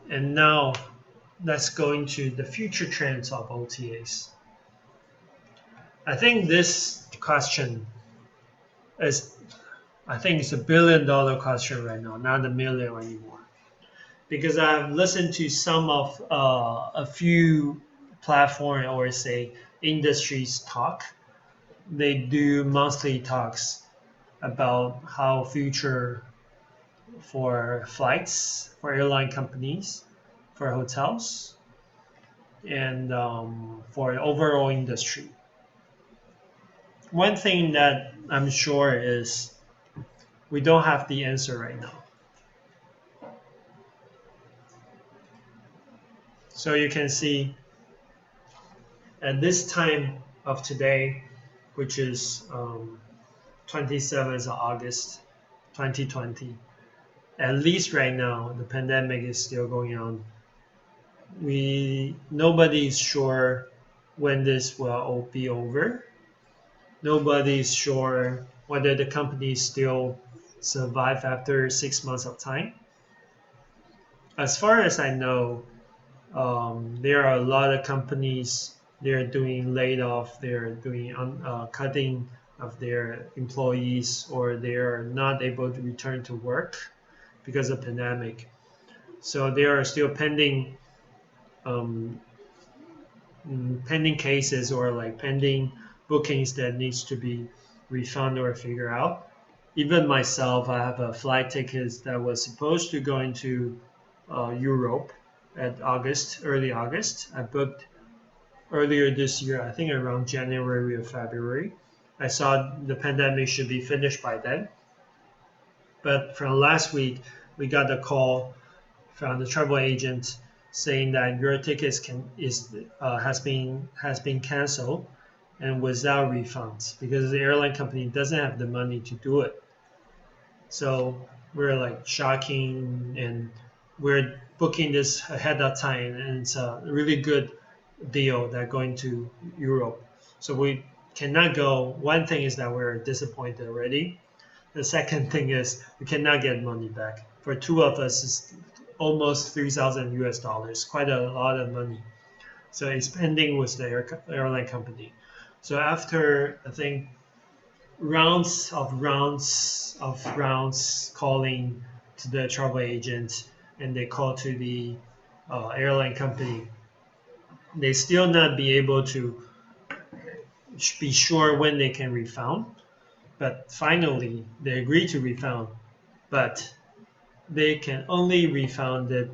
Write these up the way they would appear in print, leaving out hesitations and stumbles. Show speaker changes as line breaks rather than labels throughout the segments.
And now let's go into the future trends of OTAs. I think this question is, I think it's $1 billion question right now, not a million anymore. Because I've listened to some of a few platform or say industries talk. They do monthly talks about how future for flights, for airline companies, for hotels, and for the overall industry. One thing that I'm sure is we don't have the answer right now. So you can see at this time of today, which is 27th of August 2020, at least right now, the pandemic is still going on. Nobody is sure when this will be over. Nobody is sure whether the company still survive after 6 months of time. As far as I know, there are a lot of companies. They're doing laid off. They're doing cutting of their employees, or they are not able to return to work because of pandemic. So there are still um, pending cases or like pending bookings that needs to be refunded or figured out. Even myself, I have a flight ticket that was supposed to go into Europe at early August. I booked earlier this year, I think around January or February. I saw the pandemic should be finished by then. But from last week, we got a call from the travel agent saying that your tickets has been canceled and without refunds because the airline company doesn't have the money to do it. So we're like shocking, and we're booking this ahead of time, and it's a really good deal that going to Europe. So we cannot go. One thing is that we're disappointed already. The second thing is we cannot get money back. For two of us, it's almost 3,000 US dollars, quite a lot of money. So it's pending with the airline company. So after I think rounds calling to the travel agent, and they call to the airline company, they still not be able to be sure when they can refund. But finally, they agree to refund, but they can only refund it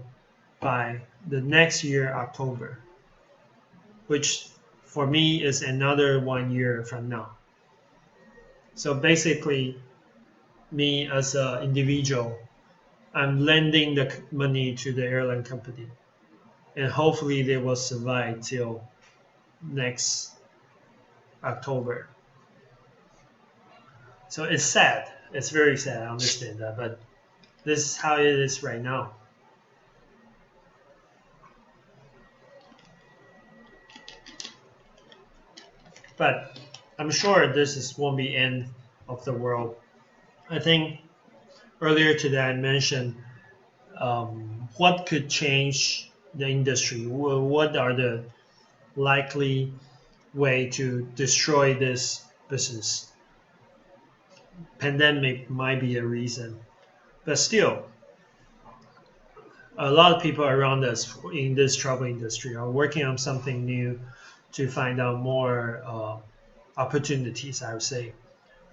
by the next year, October, which for me is another 1 year from now. So basically, me as an individual, I'm lending the money to the airline company, and hopefully they will survive till next October. So it's sad. It's very sad. I understand that, but this is how it is right now. But I'm sure won't be end of the world. I think earlier today I mentioned what could change the industry. What are the likely way to destroy this business? Pandemic might be a reason, but still, a lot of people around us in this travel industry are working on something new to find out more opportunities, I would say.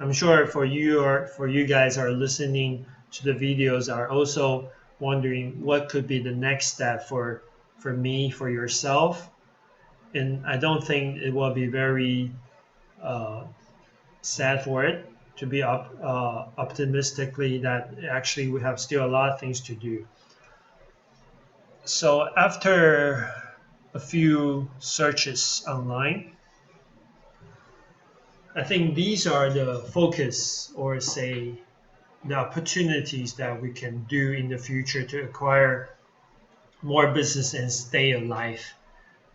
I'm sure for you guys are listening to the videos are also wondering what could be the next step for me, for yourself. And I don't think it will be very sad for it to be optimistically that actually we have still a lot of things to do. So after a few searches online, I think these are the focus, or say the opportunities that we can do in the future to acquire more business and stay alive,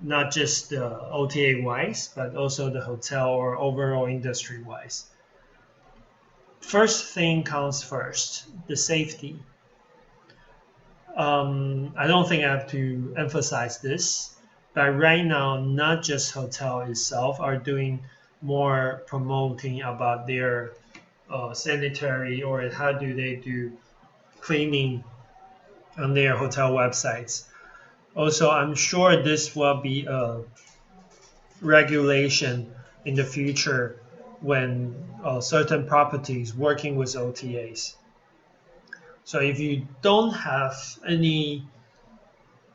not just the OTA wise, but also the hotel or overall industry wise. First thing comes first, the safety. I don't think I have to emphasize this, but right now, not just hotel itself are doing more promoting about their sanitary or how do they do cleaning on their hotel websites. Also, I'm sure this will be a regulation in the future when certain properties working with OTAs. So if you don't have any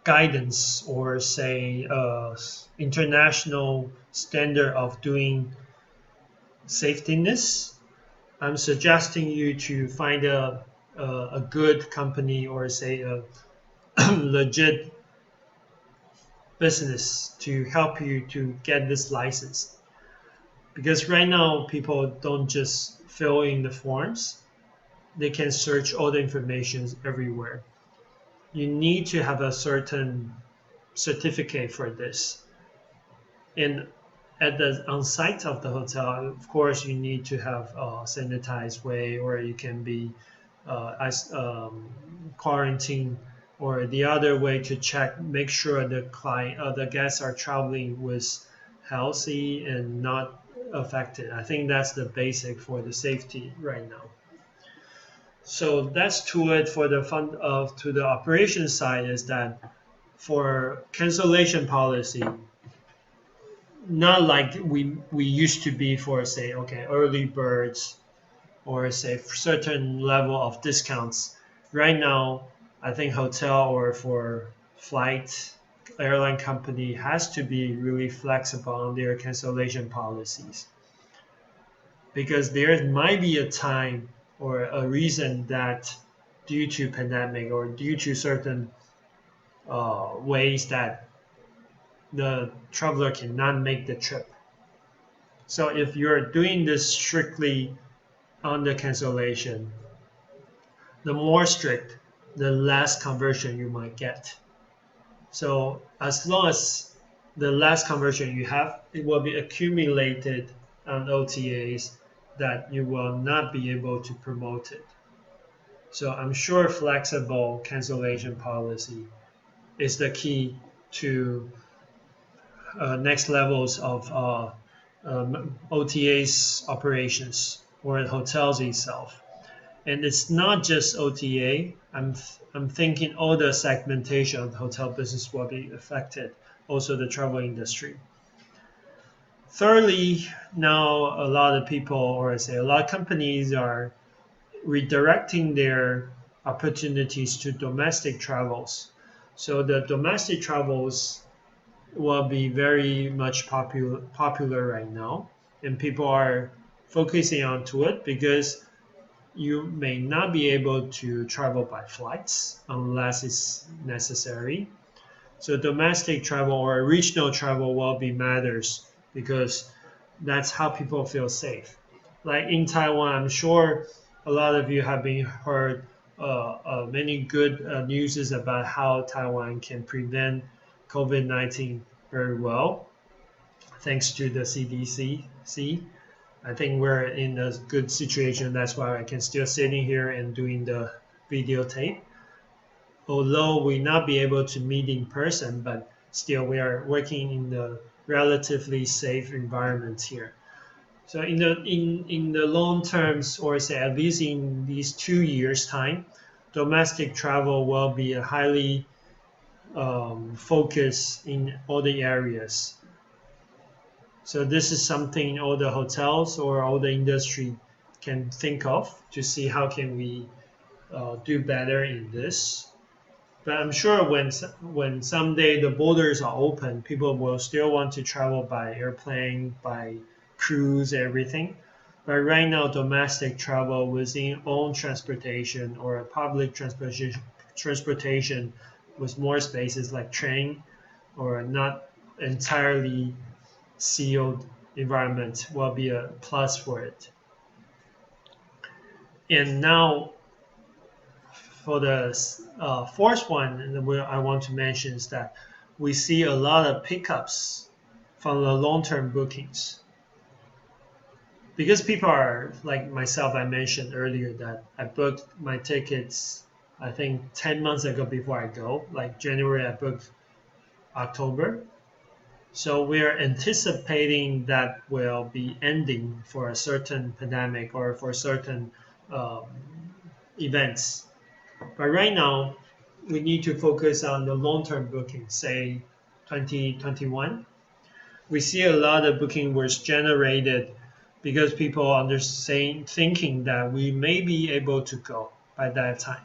guidance or say international standard of doing safetyness, I'm suggesting you to find a good company or say a legit business to help you to get this license. Because right now people don't just fill in the forms; they can search all the information everywhere. You need to have a certain certificate for this. And at the on site of the hotel, of course, you need to have a sanitized way, or you can be as quarantine, or the other way to check, make sure the guests are traveling with healthy and not affected. I think that's the basic for the safety right now. So that's to it for the fund of to the operation side is that for cancellation policy, not like we used to be for say okay early birds or say certain level of discounts. Right now, I think hotel or for flight airline company has to be really flexible on their cancellation policies because there might be a time or a reason that due to pandemic or due to certain ways that the traveler cannot make the trip. So if you're doing this strictly on the cancellation, the more strict, the less conversion you might get. So as long as the less conversion you have, it will be accumulated on OTAs that you will not be able to promote it. So I'm sure flexible cancellation policy is the key to next levels of OTAs operations or hotels itself. And it's not just OTA. I'm thinking all the segmentation of the hotel business will be affected, also the travel industry. Thirdly, now a lot of people, or I say a lot of companies, are redirecting their opportunities to domestic travels. So the domestic travels will be very much popular right now, and people are focusing onto it because you may not be able to travel by flights unless it's necessary. So domestic travel or regional travel will be matters because that's how people feel safe. Like in Taiwan, I'm sure a lot of you have been heard many good news about how Taiwan can prevent COVID-19 very well, thanks to the CDC. I think we're in a good situation. That's why I can still sitting here and doing the video tape. Although we not be able to meet in person, but still we are working in the relatively safe environment here. So in the long terms, or say at least in these 2 years time, domestic travel will be a highly focus in all the areas. So this is something all the hotels or all the industry can think of to see how can we do better in this. But I'm sure when someday the borders are open, people will still want to travel by airplane, by cruise, everything. But right now, domestic travel within own transportation or public transportation with more spaces like train or not entirely sealed environment will be a plus for it. And now for the fourth one I want to mention is that we see a lot of pickups from the long-term bookings. Because people are like myself, I mentioned earlier that I booked my tickets I think 10 months ago before I go, like January, I booked October. So we're anticipating that will be ending for a certain pandemic or for certain um, events. But right now, we need to focus on the long-term booking, say 2021. We see a lot of booking was generated because people are thinking that we may be able to go by that time.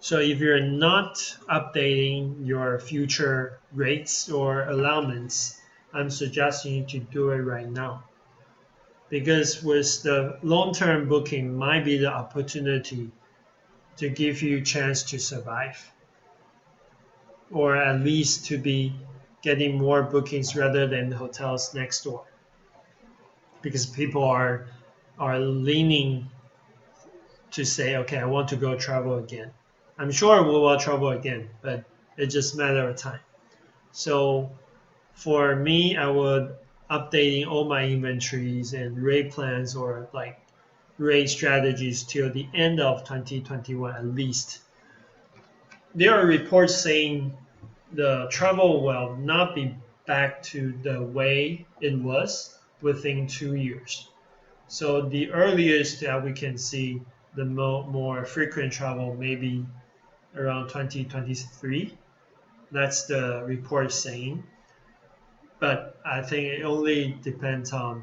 So if you're not updating your future rates or allowance, I'm suggesting you to do it right now. Because with the long-term booking might be the opportunity to give you a chance to survive, or at least to be getting more bookings rather than the hotels next door. Because people are leaning to say, okay, I want to go travel again. I'm sure we will travel again, but it's just a matter of time. So for me, I would updating all my inventories and rate plans or like rate strategies till the end of 2021 at least. There are reports saying the travel will not be back to the way it was within 2 years. So the earliest that we can see the more frequent travel maybe around 2023. That's the report saying. But I think it only depends on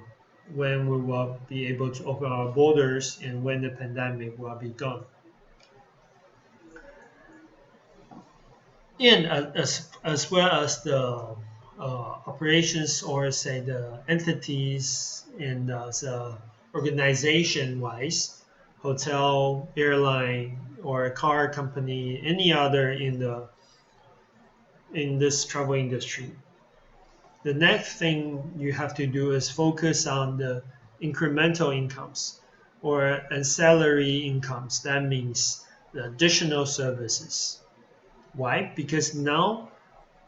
when we will be able to open our borders and when the pandemic will be gone. And as well as the operations or say the entities and the organization wise, hotel, airline, or a car company, any other in this travel industry. The next thing you have to do is focus on the incremental incomes or ancillary incomes. That means the additional services. Why? Because now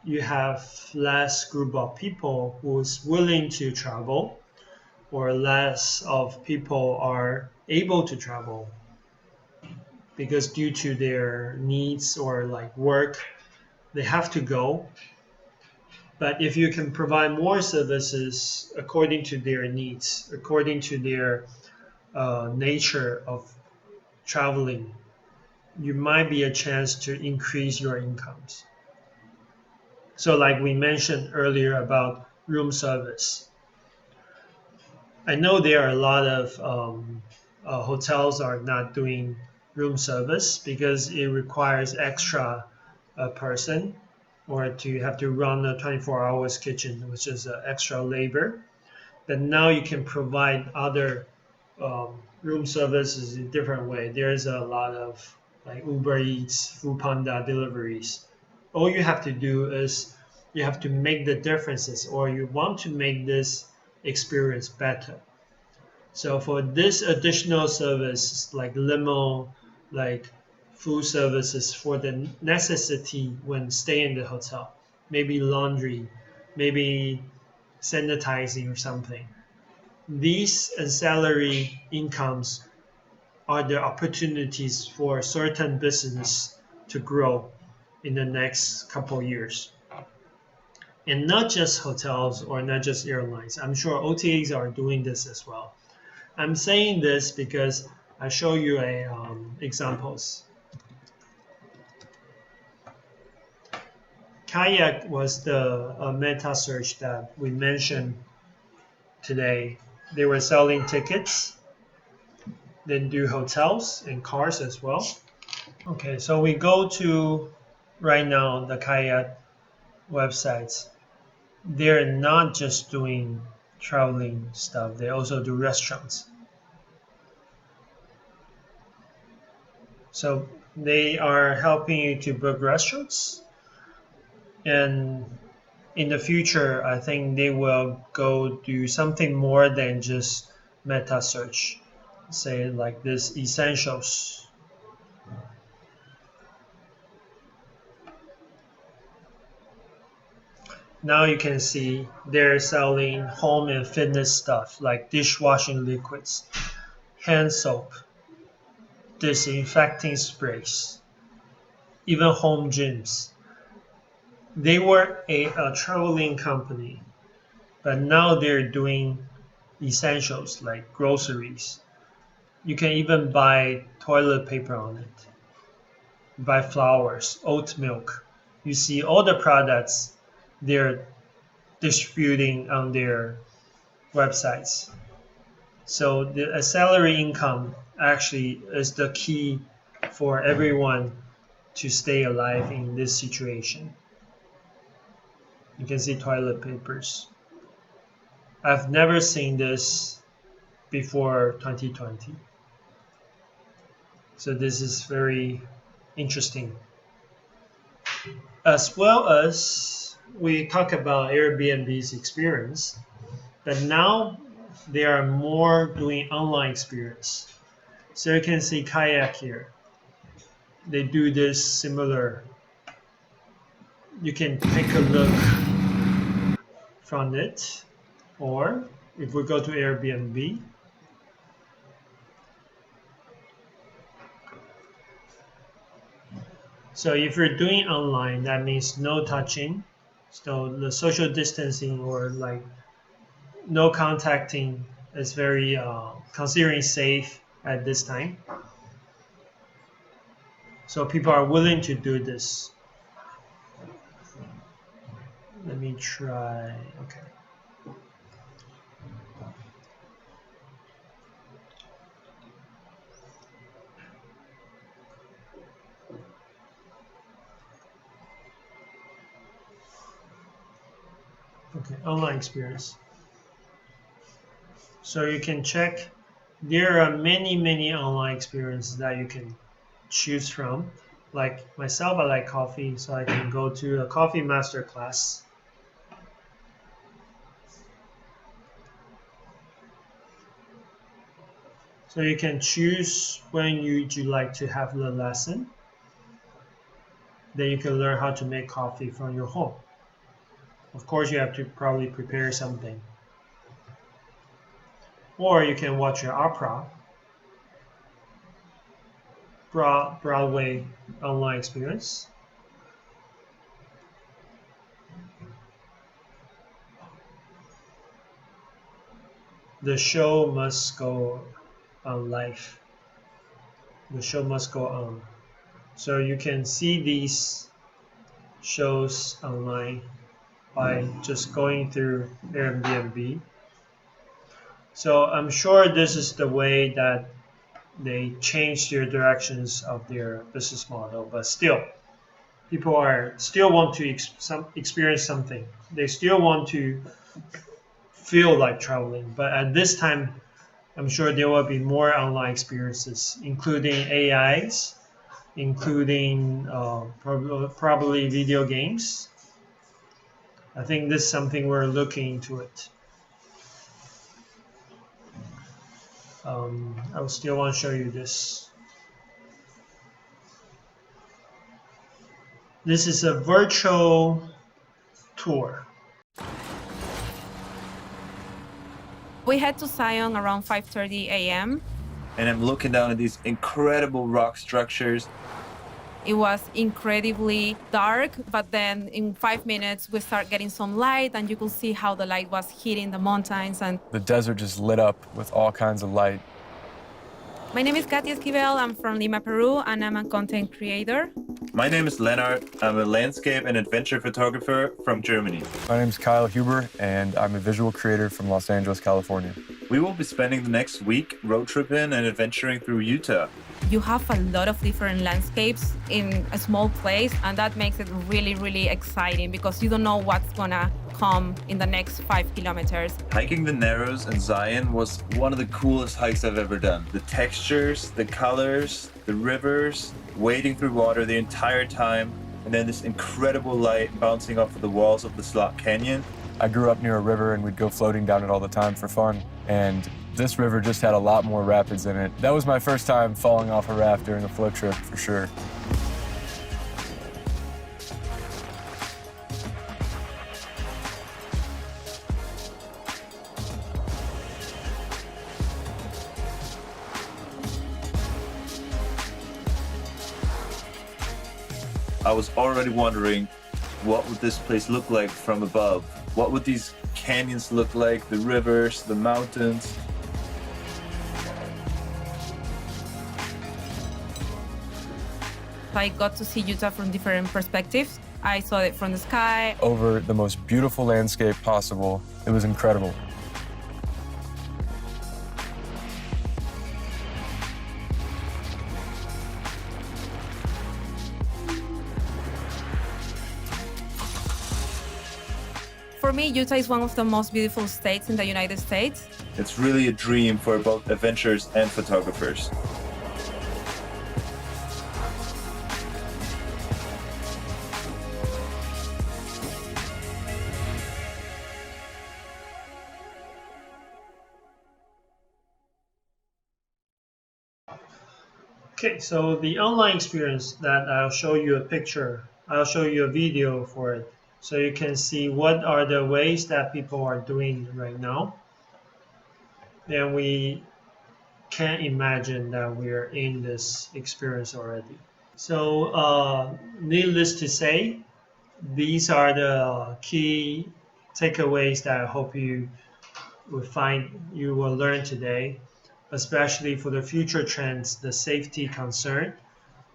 you have less group of people who is willing to travel or less of people are able to travel because due to their needs or like work they have to go. But if you can provide more services according to their needs, according to their nature of traveling, you might be a chance to increase your incomes. So like we mentioned earlier about room service, I know there are a lot of hotels are not doing room service because it requires extra person or to have to run a 24 hours kitchen, which is extra labor. But now you can provide other room services in different way. There's a lot of like Uber Eats, Foodpanda deliveries. All you have to do is you have to make the differences, or you want to make this experience better. So for this additional service, like limo, like food services for the necessity when staying in the hotel, maybe laundry, maybe sanitizing or something. These ancillary incomes are the opportunities for certain business to grow in the next couple of years. And not just hotels or not just airlines. I'm sure OTAs are doing this as well. I'm saying this because I show you examples. Kayak was the meta search that we mentioned today. They were selling tickets, then do hotels and cars as well. Okay, so we go to right now the Kayak websites. They're not just doing traveling stuff, they also do restaurants. So they are helping you to book restaurants. And in the future, I think they will go do something more than just meta search. Say like this essentials. Now you can see they're selling home and fitness stuff like dishwashing liquids, hand soap, disinfecting sprays, even home gyms. They were a traveling company, but now they're doing essentials like groceries. You can even buy toilet paper on it, buy flowers, oat milk. You see all the products they're distributing on their websites. So the salary income actually is the key for everyone to stay alive in this situation. You can see toilet papers. I've never seen this before 2020. So this is very interesting. As well as we talk about Airbnb's experience, but now they are more doing online experience. So you can see Kayak here. They do this similar. You can take a look from it, or if we go to Airbnb, so if you're doing online, that means no touching, so the social distancing or like no contacting is very considering safe at this time. So people are willing to do this. Let me try. Okay. Okay, online experience. So you can check. There are many online experiences that you can choose from. Like myself, I like coffee, so I can go to a coffee master class. So you can choose when you'd like to have the lesson. Then you can learn how to make coffee from your home. Of course, you have to probably prepare something. Or you can watch an opera, Broadway online experience. The show must go on live. The show must go on. So you can see these shows online by just going through Airbnb. So I'm sure this is the way that they changed their directions of their business model, but still, people are still want to experience something. They still want to feel like traveling, but at this time, I'm sure there will be more online experiences, including AIs, including probably video games. I think this is something we're looking into it. I still want to show you this. This is a virtual tour.
We head to Zion around 5:30 a.m.
And I'm looking down at these incredible rock structures.
It was incredibly dark, but then in 5 minutes we start getting some light, and you could see how the light was hitting the mountains. And
the desert just lit up with all kinds of light.
my name is TaiwanICDF. I'm from Lima, Peru, and I'm a content creator.
My name is Leonard. I'm a landscape and adventure photographer from Germany.
My name is Kyle Huber, and I'm a visual creator from Los Angeles, California.
We will be spending the next week road tripping and adventuring through Utah.
You have a lot of different landscapes in a small place, and that makes it really exciting because you don't know what's gonna come in the next 5 kilometers.
Hiking the Narrows in Zion was one of the coolest hikes I've ever done. The textures, the colors, the rivers, wading through water the entire time, and then this incredible light bouncing off of the walls of the Slot Canyon.
I grew up near a river, and we'd go floating down it all the time for fun. And this river just had a lot more rapids in it. That was my first time falling off a raft during a float trip, for sure.
I was already wondering, what would this place look like from above? What would these canyons look like, the rivers, the mountains?
I got to see Utah from different perspectives. I saw it from the sky.
Over the most beautiful landscape possible. It was incredible.
For me, Utah is one of the most beautiful states in the United States.
It's really a dream for both adventurers and photographers.
Okay, so the online experience that I'll show you a picture, I'll show you a video for it, so you can see what are the ways that people are doing right now. Then we can imagine that we're in this experience already. So needless to say, these are the key takeaways that I hope you will learn today, especially for the future trends, the safety concern.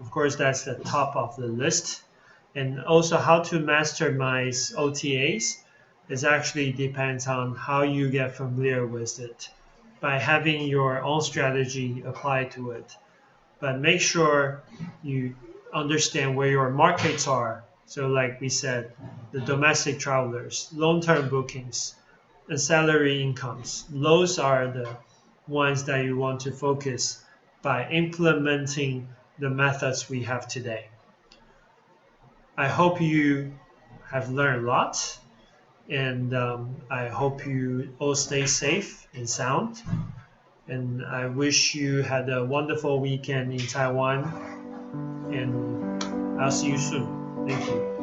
Of course, that's the top of the list. And also how to mastermize OTAs is actually depends on how you get familiar with it by having your own strategy applied to it. But make sure you understand where your markets are. So like we said, the domestic travelers, long-term bookings, and salary incomes. Those are the ones that you want to focus by implementing the methods we have today. I hope you have learned a lot, and I hope you all stay safe and sound. And I wish you had a wonderful weekend in Taiwan, and I'll see you soon. Thank you.